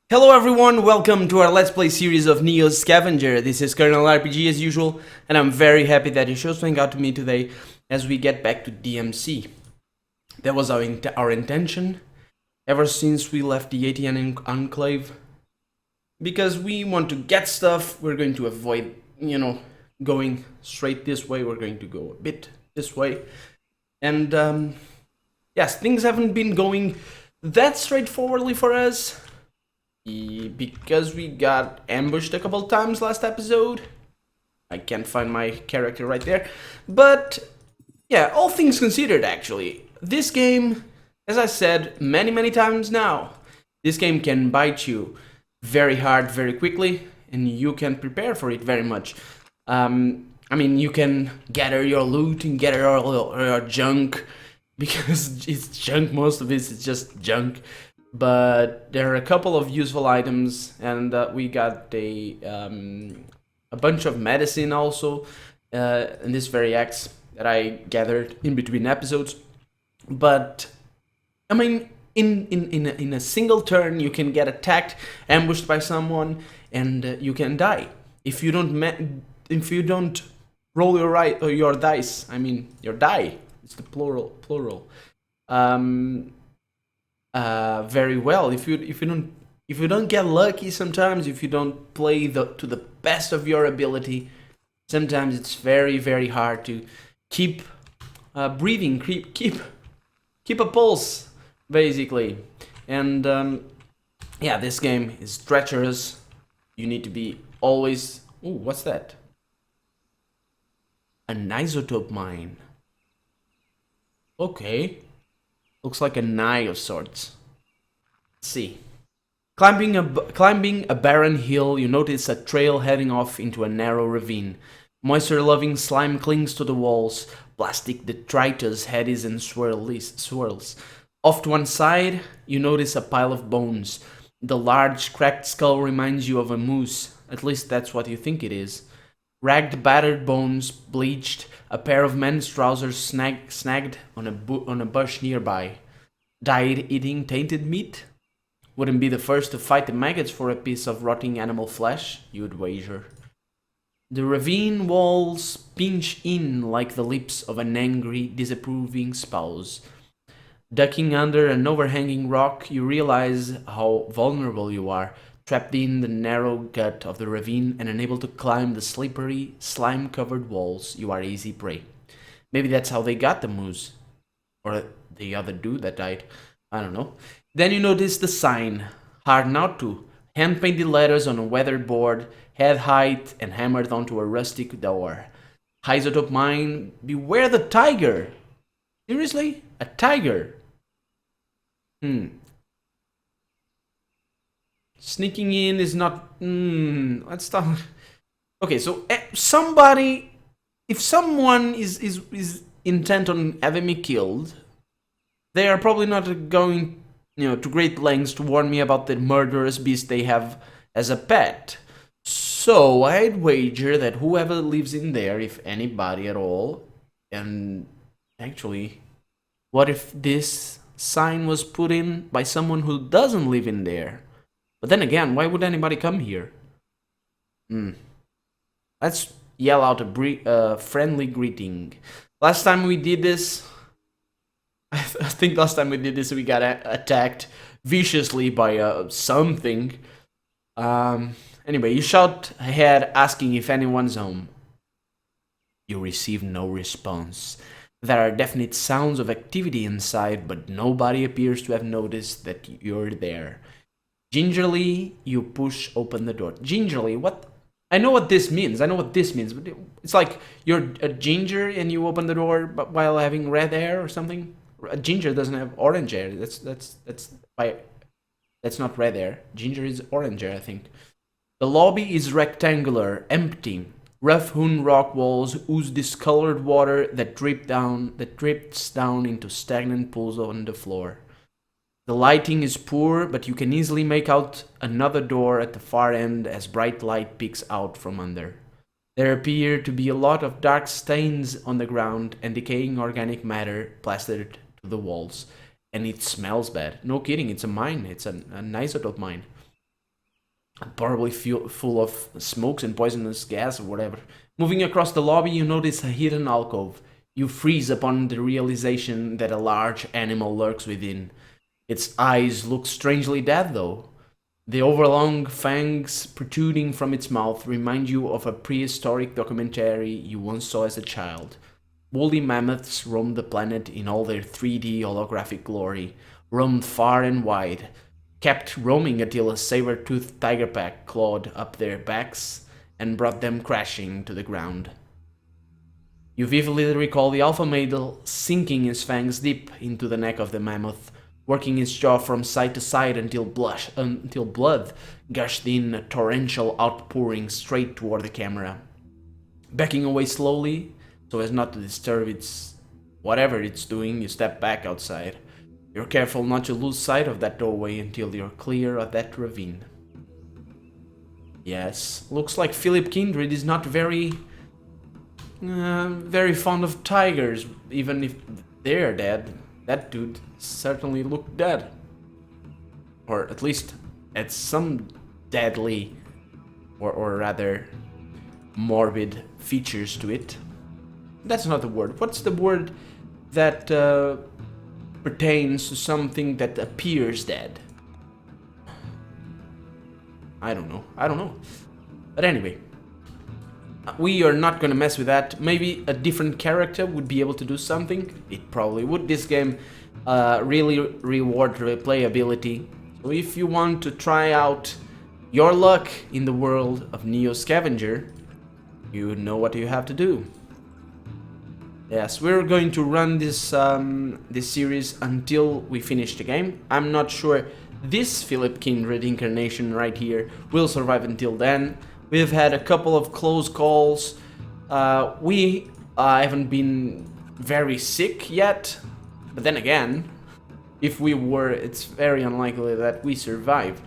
Hello everyone, welcome to our Let's Play series of NEO Scavenger. This is Colonel RPG as usual, and I'm very happy that you chose to hang out to me today as we get back to DMC. That was our intention ever since we left the ATN Enclave. Because we want to get stuff, we're going to avoid, going straight this way, we're going to go a bit this way. And yes, things haven't been going that straightforwardly for us. Because we got ambushed a couple times last episode. I can't find my character right there. But, yeah, all things considered, actually. This game, as I said many times now, this game can bite you very hard, very quickly, and you can prepare for it very much. I mean, you can gather your loot and gather all your junk, because it's junk, most of it is just junk. But there are a couple of useful items, and we got a bunch of medicine also in this very axe that I gathered in between episodes. But I mean, in a single turn, you can get attacked, ambushed by someone, and you can die if you don't roll your dice. I mean, your die. It's the plural. Very well. If you don't get lucky, sometimes if you don't play to the best of your ability, sometimes it's very hard to keep breathing, keep a pulse, basically. And yeah, this game is treacherous. You need to be always. Ooh, what's that? An isotope mine. Okay. Looks like an eye of sorts. Let's see. Climbing a barren hill, you notice a trail heading off into a narrow ravine. Moisture-loving slime clings to the walls. Plastic detritus eddies and swirls. Off to one side, you notice a pile of bones. The large, cracked skull reminds you of a moose. At least that's what you think it is. Ragged, battered bones, bleached, a pair of men's trousers snagged on a bush nearby. Died eating tainted meat? Wouldn't be the first to fight the maggots for a piece of rotting animal flesh, you'd wager. The ravine walls pinch in like the lips of an angry, disapproving spouse. Ducking under an overhanging rock, you realize how vulnerable you are, trapped in the narrow gut of the ravine and unable to climb the slippery, slime-covered walls. You are easy prey. Maybe that's how they got the moose. Or the other dude that died. I don't know. Then you notice the sign. Hard not to. Hand-painted letters on a weathered board, head height and hammered onto a rustic door. Isotope mine, beware the tiger. Seriously? A tiger? Sneaking in is not. Let's stop. Okay, so if someone is intent on having me killed, they are probably not going, to great lengths to warn me about the murderous beast they have as a pet. So I'd wager that whoever lives in there, if anybody at all, and actually, what if this sign was put in by someone who doesn't live in there? But then again, why would anybody come here? Let's yell out a friendly greeting. Last time we did this, I think we got attacked viciously by something. Anyway, you shout ahead asking if anyone's home. You receive no response. There are definite sounds of activity inside, but nobody appears to have noticed that you're there. Gingerly, you push open the door. Gingerly, what? I know what this means. But it's like you're a ginger and you open the door while having red hair or something. A ginger doesn't have orange hair. That's not red hair. Ginger is orange hair, I think. The lobby is rectangular, empty. Rough-hewn rock walls ooze discolored water that drips down into stagnant pools on the floor. The lighting is poor, but you can easily make out another door at the far end as bright light peeks out from under. There appear to be a lot of dark stains on the ground and decaying organic matter plastered to the walls. And it smells bad. No kidding, it's a mine. It's an isotope mine. probably full of smokes and poisonous gas or whatever. Moving across the lobby, you notice a hidden alcove. You freeze upon the realization that a large animal lurks within. Its eyes look strangely dead, though. The overlong fangs protruding from its mouth remind you of a prehistoric documentary you once saw as a child. Woolly mammoths roamed the planet in all their 3D holographic glory, roamed far and wide, kept roaming until a saber-toothed tiger pack clawed up their backs and brought them crashing to the ground. You vividly recall the alpha male sinking his fangs deep into the neck of the mammoth, working his jaw from side to side until blood gushed in a torrential outpouring straight toward the camera. Backing away slowly, so as not to disturb its whatever it's doing, you step back outside. You're careful not to lose sight of that doorway until you're clear of that ravine. Yes, looks like Philip Kindred is not very fond of tigers, even if they're dead. That dude certainly looked dead. Or at least had some deadly, or rather morbid features to it. That's not the word. What's the word that pertains to something that appears dead? I don't know. But anyway, we are not gonna mess with that. Maybe a different character would be able to do something. It probably would. This game really reward replayability. So if you want to try out your luck in the world of NEO Scavenger, you know what you have to do. Yes, we're going to run this this series until we finish the game. I'm not sure this Philip Kindred incarnation right here will survive until then. We've had a couple of close calls. We haven't been very sick yet, but then again, if we were, it's very unlikely that we survive.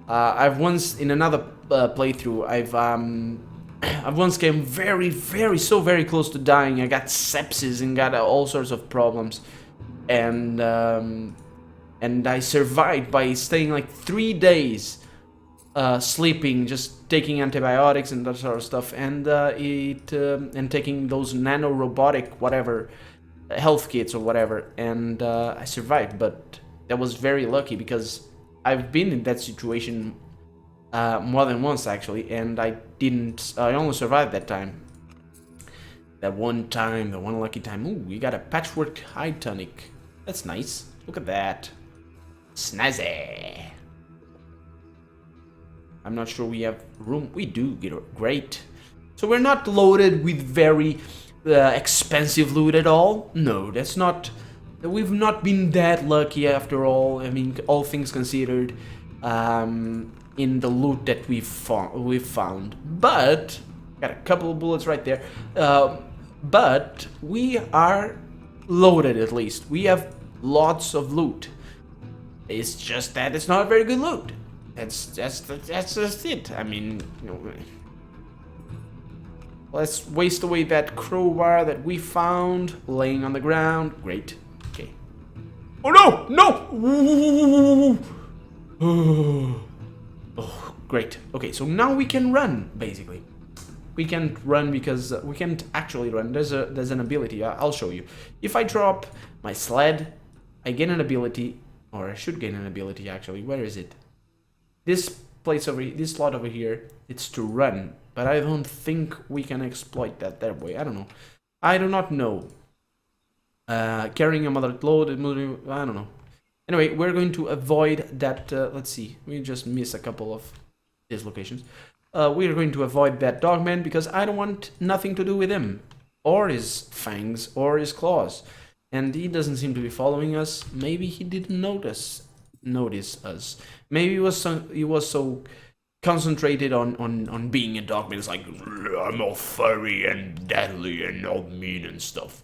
I've once, in another playthrough, I've once came very close to dying. I got sepsis and got all sorts of problems, and I survived by staying like 3 days sleeping, just taking antibiotics and that sort of stuff, and and taking those nano robotic whatever health kits or whatever, and I survived. But that was very lucky because I've been in that situation more than once actually, and I only survived that time. That one time, the one lucky time. Ooh, we got a patchwork hide tonic. That's nice. Look at that. Snazzy. I'm not sure we have room. We do. Great. So we're not loaded with very expensive loot at all. No, that's not. We've not been that lucky after all. I mean, all things considered, in the loot that we've found. But got a couple of bullets right there. But we are loaded at least. We have lots of loot. It's just that it's not very good loot. That's just it. I mean, you know, let's waste away that crowbar that we found laying on the ground. Great. Okay. Oh no! No! Oh, great. Okay, so now we can run. Basically, we can't run because we can't actually run. There's an ability. I'll show you. If I drop my sled, I gain an ability, or I should gain an ability actually. Where is it? This place over here, this slot over here, it's to run, but I don't think we can exploit that way. I don't know. I do not know. Carrying a moderate load, I don't know. Anyway, we're going to avoid that. Let's see, we just missed a couple of these locations. We're going to avoid that dogman because I don't want nothing to do with him, or his fangs, or his claws. And he doesn't seem to be following us. Maybe he didn't notice us. Maybe he was so concentrated on being a dogman. It's like, I'm all furry and deadly and all mean and stuff,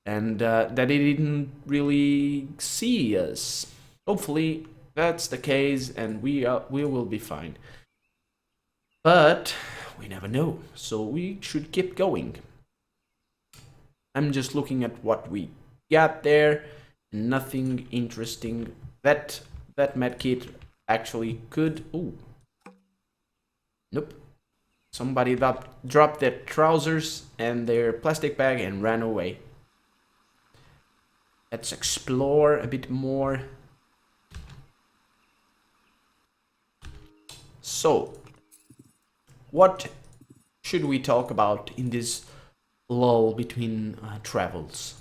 and that he didn't really see us. Hopefully that's the case, and we will be fine. But we never know, so we should keep going. I'm just looking at what we got there. Nothing interesting. That medkit actually could. Ooh, Nope. Somebody dropped their trousers and their plastic bag and ran away. Let's explore a bit more. So, what should we talk about in this lull between travels?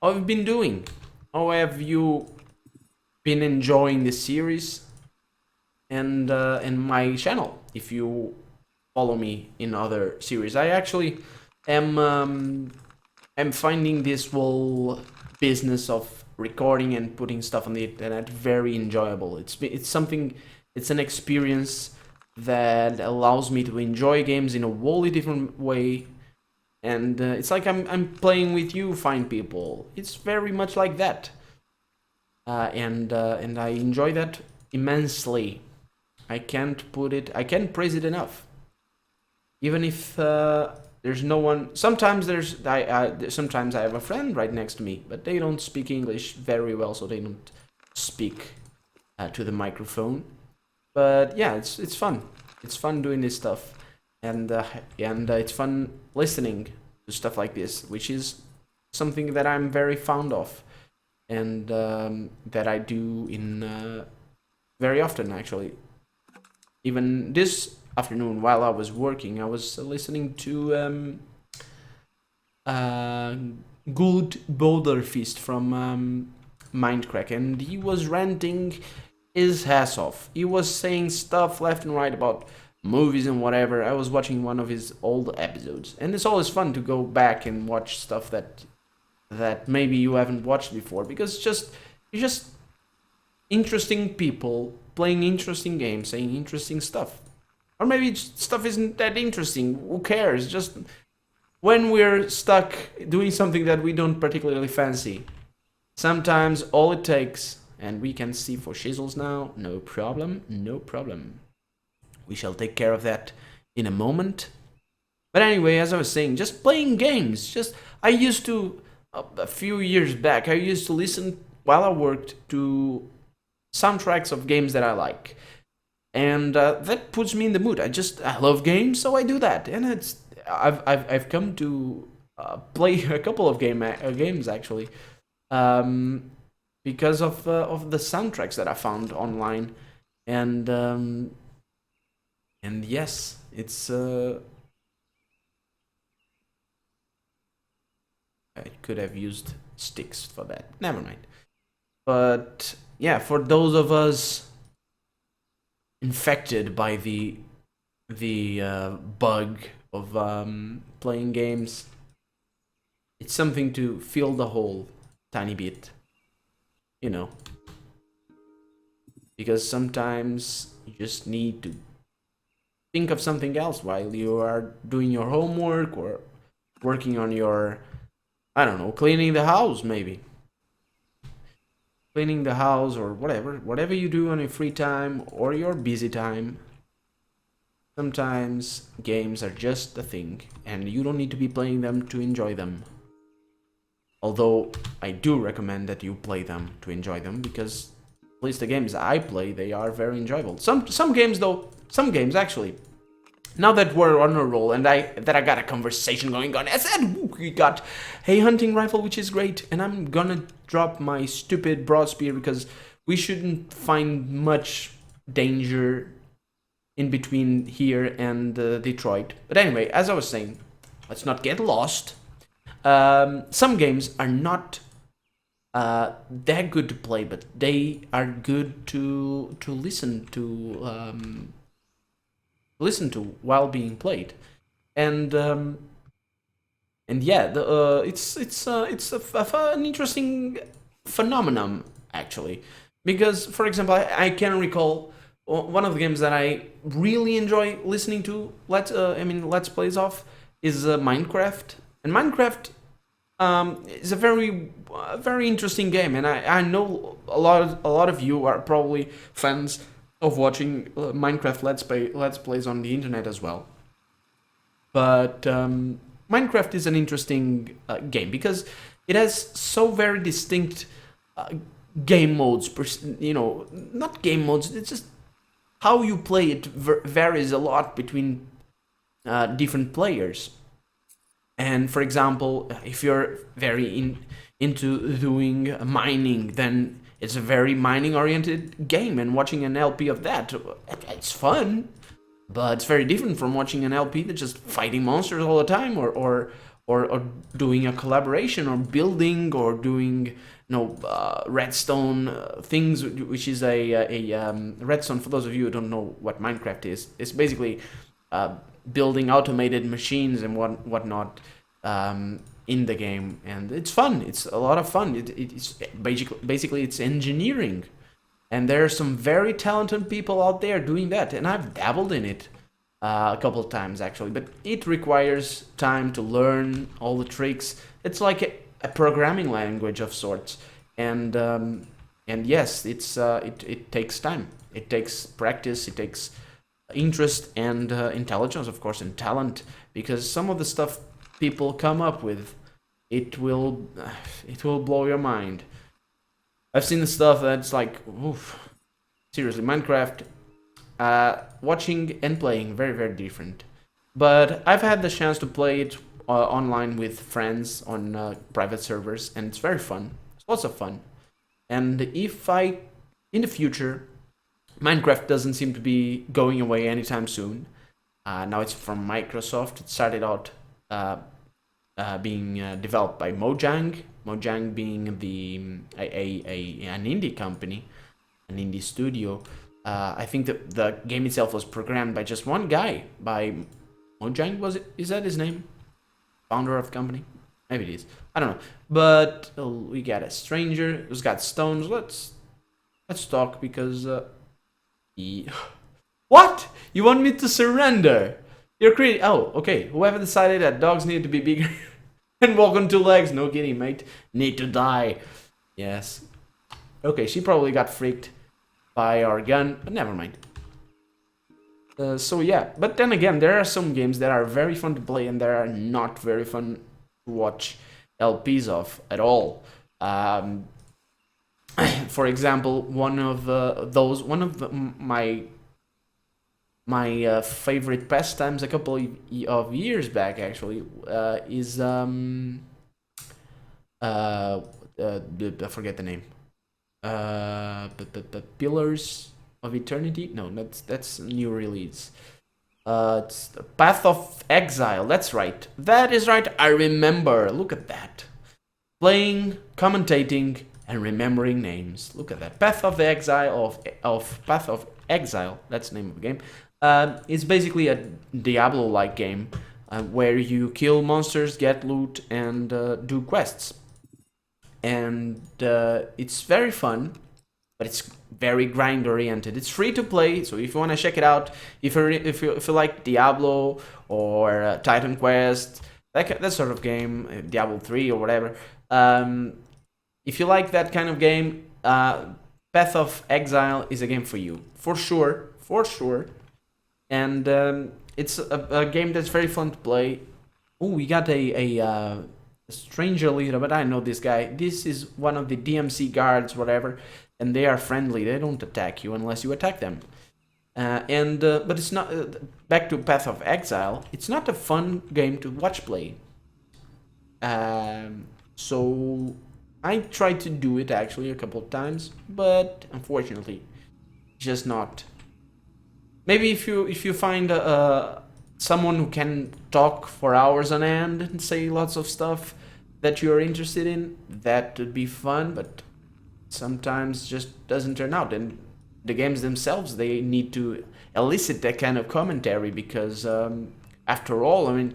How have you been doing? How have you been enjoying this series and my channel? If you follow me in other series, I actually am finding this whole business of recording and putting stuff on the internet very enjoyable. It's something. It's an experience that allows me to enjoy games in a wholly different way, and it's like I'm playing with you, fine people. It's very much like that, and I enjoy that immensely. I can't praise it enough. Even if there's no one. Sometimes sometimes I have a friend right next to me, but they don't speak English very well, so they don't speak to the microphone. But yeah, it's fun. It's fun doing this stuff, and it's fun listening to stuff like this, which is something that I'm very fond of, and that I do in very often actually. Even this afternoon, while I was working, I was listening to Good Boulder Feast from Mindcrack, and he was ranting his ass off. He was saying stuff left and right about movies and whatever. I was watching one of his old episodes, and it's always fun to go back and watch stuff that maybe you haven't watched before, because it's just interesting people playing interesting games, saying interesting stuff. Or maybe stuff isn't that interesting. Who cares? Just when we're stuck doing something that we don't particularly fancy, sometimes all it takes. And we can see for shizzles now. No problem, no problem. We shall take care of that in a moment. But anyway, as I was saying, just playing games. I used to, a few years back, I used to listen while I worked to soundtracks of games that I like. And that puts me in the mood. I love games, so I do that. And I've come to play a couple of games actually. Because of the soundtracks that I found online, and yes, it's I could have used sticks for that. Never mind. But yeah, for those of us infected by the bug of playing games, it's something to fill the hole tiny bit. You know, because sometimes you just need to think of something else while you are doing your homework or working on your, I don't know, cleaning the house maybe. Cleaning the house or whatever you do on your free time or your busy time. Sometimes games are just a thing, and you don't need to be playing them to enjoy them. Although I do recommend that you play them to enjoy them, because at least the games I play, they are very enjoyable. Some games actually. Now that we're on a roll and I got a conversation going on, I said we got a hunting rifle, which is great, and I'm gonna drop my stupid broad spear because we shouldn't find much danger in between here and Detroit. But anyway, as I was saying, let's not get lost. Some games are not that good to play, but they are good to listen to while being played, and yeah, it's an interesting phenomenon actually, because for example, I can recall one of the games that I really enjoy listening to let's plays of is Minecraft. And Minecraft is a very interesting game, and I know a lot of you are probably fans of watching Minecraft let's plays on the internet as well. But Minecraft is an interesting game because it has so very distinct game modes. Not game modes. It's just how you play it varies a lot between different players. And for example, if you're very into doing mining, then it's a very mining oriented game, and watching an LP of that, it's fun, but it's very different from watching an LP that's just fighting monsters all the time, or doing a collaboration, or building, or doing redstone things, which is a redstone. For those of you who don't know what Minecraft is, it's basically building automated machines and whatnot in the game, and it's fun. It's a lot of fun. It's basically it's engineering, and there are some very talented people out there doing that, and I've dabbled in it a couple of times actually, but it requires time to learn all the tricks. It's like a programming language of sorts, and yes, it takes time. It takes practice. It takes interest and intelligence, of course, and talent, because some of the stuff people come up with, it will blow your mind. I've seen the stuff that's like, oof, seriously, Minecraft, watching and playing, very, very different. But I've had the chance to play it online with friends on private servers, and it's very fun. It's lots of fun. And if in the future, Minecraft doesn't seem to be going away anytime soon. Now it's from Microsoft. It started out being developed by Mojang. Mojang being an indie company, an indie studio. I think that the game itself was programmed by just one guy, by Mojang. Is that his name? Founder of the company? Maybe it is. I don't know. But we got a stranger who's got stones. Let's talk, because what? You want me to surrender? You're crazy. Oh, okay. Whoever decided that dogs need to be bigger and walk on two legs. No kidding, mate. Need to die. Yes. Okay, she probably got freaked by our gun, but never mind. So yeah, but then again, there are some games that are very fun to play and that are not very fun to watch LPs of at all. For example, one of my favorite pastimes a couple of years back actually is I forget the name. The Pillars of Eternity? No, that's a new release. It's the Path of Exile. That's right. That is right. I remember. Look at that. Playing, commentating, and remembering names. Look at that. Path of the Exile of Path of Exile. That's the name of the game. It's basically a Diablo-like game where you kill monsters, get loot, and do quests. And it's very fun, but it's very grind oriented. It's free to play, so if you want to check it out, if you like Diablo or Titan Quest, that sort of game, Diablo 3 or whatever, if you like that kind of game, Path of Exile is a game for you, for sure. And it's a game that's very fun to play. Oh, we got a stranger leader, but I know this guy. This is one of the DMC guards, whatever, and they are friendly. They don't attack you unless you attack them. But it's not. Back to Path of Exile. It's not a fun game to watch play. So I tried to do it actually a couple of times, but unfortunately, just not. Maybe if you find someone who can talk for hours on end and say lots of stuff that you're interested in, that would be fun, but sometimes just doesn't turn out. And the games themselves, they need to elicit that kind of commentary, because after all, I mean,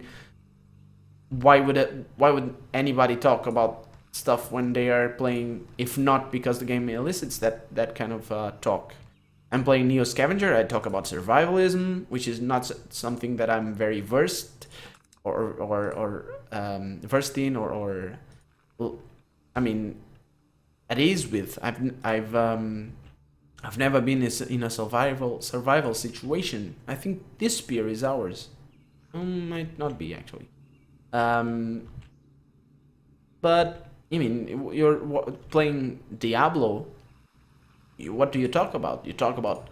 why would anybody talk about stuff when they are playing, if not because the game elicits that kind of talk? I'm playing NEO Scavenger. I talk about survivalism, which is not something that I'm very versed versed in, or I mean, at ease with. I've never been in a survival situation. I think this spear is ours. Might not be actually. But I mean, you're playing Diablo. What do you talk about? You talk about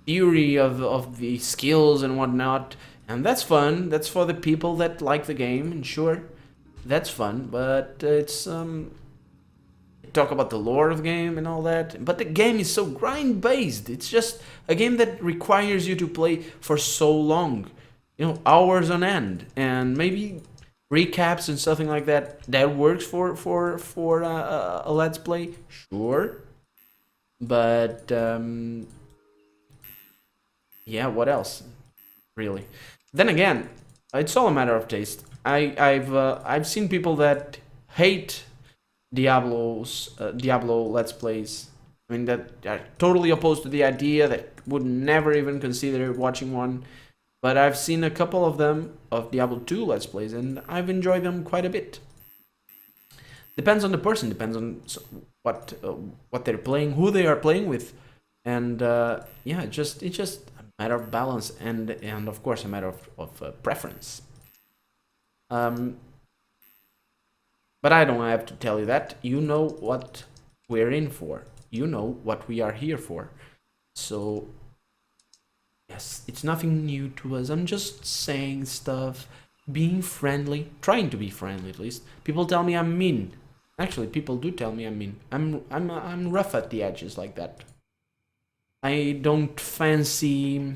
theory of the skills and whatnot, and that's fun. That's for the people that like the game, and sure, that's fun. But it's talk about the lore of the game and all that. But the game is so grind based. It's just a game that requires you to play for so long, hours on end, and maybe recaps and something like that. That works for a let's play, sure. But yeah, what else? Really. Then again, it's all a matter of taste. I've seen people that hate Diablo Let's Plays. I mean, that are totally opposed to the idea, that would never even consider watching one. But I've seen a couple of them of Diablo 2 Let's Plays, and I've enjoyed them quite a bit. Depends on the person, depends on what they're playing, who they are playing with, and yeah, it's just a matter of balance and of course a matter of preference. But I don't have to tell you that. You know what we're in for. You know what we are here for. So, yes, it's nothing new to us. I'm just saying stuff, being friendly, trying to be friendly at least. People tell me I'm mean. Actually, people do tell me I'm mean. I'm rough at the edges like that. I don't fancy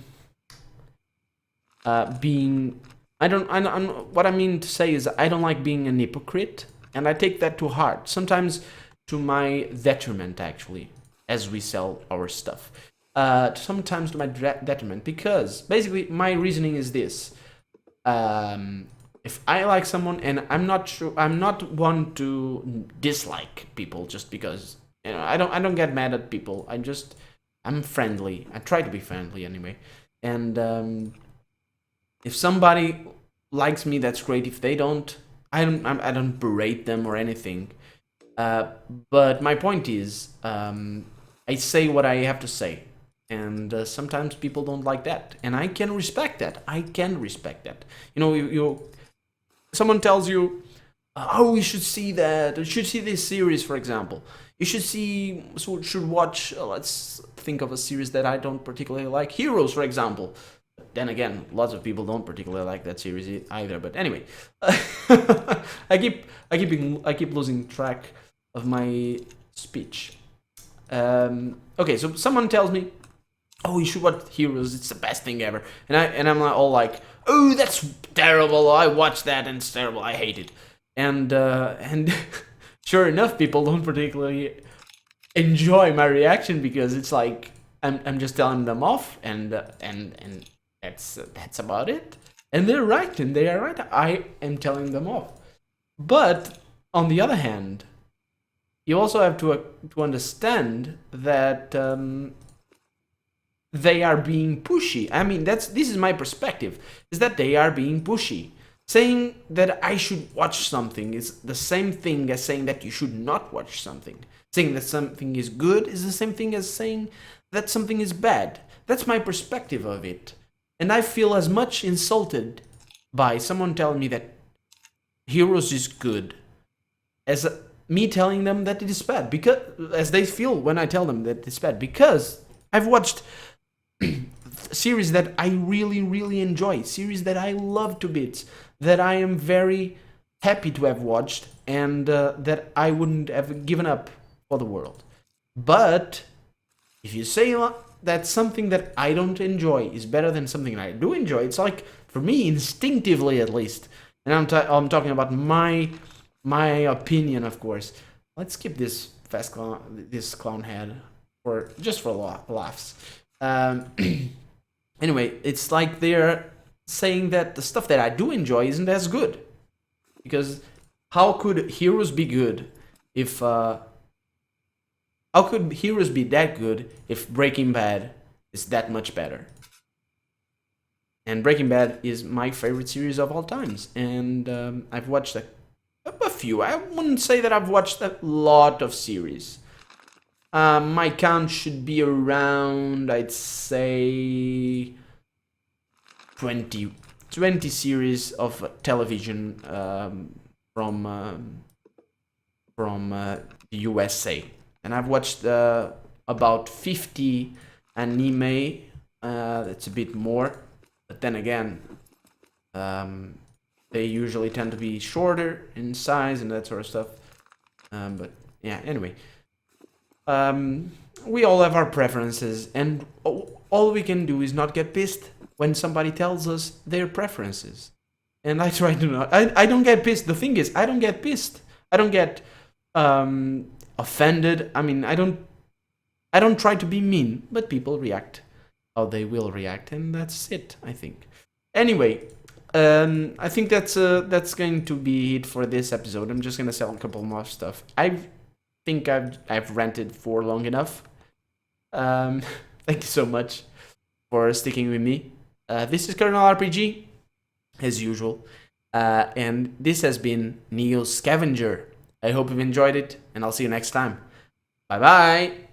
being. What I mean to say is I don't like being an hypocrite. And I take that to heart, sometimes to my detriment, actually, as we sell our stuff. Sometimes to my detriment, because basically my reasoning is this. If I like someone, and I'm not one to dislike people just because, I don't get mad at people. I'm friendly. I try to be friendly anyway. And if somebody likes me, that's great. If they don't, I don't berate them or anything, but my point is, I say what I have to say, and sometimes people don't like that, and I can respect that. Someone tells you, "Oh, you should see that. You should see this series, for example. You should watch. Let's think of a series that I don't particularly like. Heroes, for example." Then again, lots of people don't particularly like that series either. But anyway, I keep losing track of my speech. Okay, so someone tells me, "Oh, you should watch Heroes. It's the best thing ever," and I'm all like, "Oh, that's terrible. I watched that and it's terrible. I hate it." And sure enough, people don't particularly enjoy my reaction because it's like I'm just telling them off and that's about it. And they're right, and they are right. I am telling them off. But on the other hand, you also have to understand that they are being pushy. I mean, this is my perspective, is that they are being pushy. Saying that I should watch something is the same thing as saying that you should not watch something. Saying that something is good is the same thing as saying that something is bad. That's my perspective of it. And I feel as much insulted by someone telling me that Heroes is good as me telling them that it is bad, because as they feel when I tell them that it's bad, because I've watched series that I really, really enjoy, series that I love to bits, that I am very happy to have watched, and that I wouldn't have given up for the world. But if you say that something that I don't enjoy is better than something I do enjoy, it's like, for me, instinctively at least, and I'm talking about my opinion, of course. Let's skip this this clown head for laughs. Anyway, it's like they're saying that the stuff that I do enjoy isn't as good, because how could Heroes be good if how could Heroes be that good if Breaking Bad is that much better? And Breaking Bad is my favorite series of all times, and I've watched a few. I wouldn't say that I've watched a lot of series. My count should be around, I'd say, 20 series of television from the USA. And I've watched about 50 anime It's a bit more, but then again, they usually tend to be shorter in size and that sort of stuff. But yeah, anyway. We all have our preferences, and all we can do is not get pissed when somebody tells us their preferences. And I try to not. I don't get pissed. The thing is, I don't get pissed. I don't get offended. I mean, I don't try to be mean, but people react how they will react, and that's it, I think. Anyway, I think that's going to be it for this episode. I'm just gonna sell a couple more stuff. I think I've ranted for long enough. Thank you so much for sticking with me. This is Kernel RPG, as usual, and this has been NEO Scavenger. I hope you've enjoyed it, and I'll see you next time. Bye bye.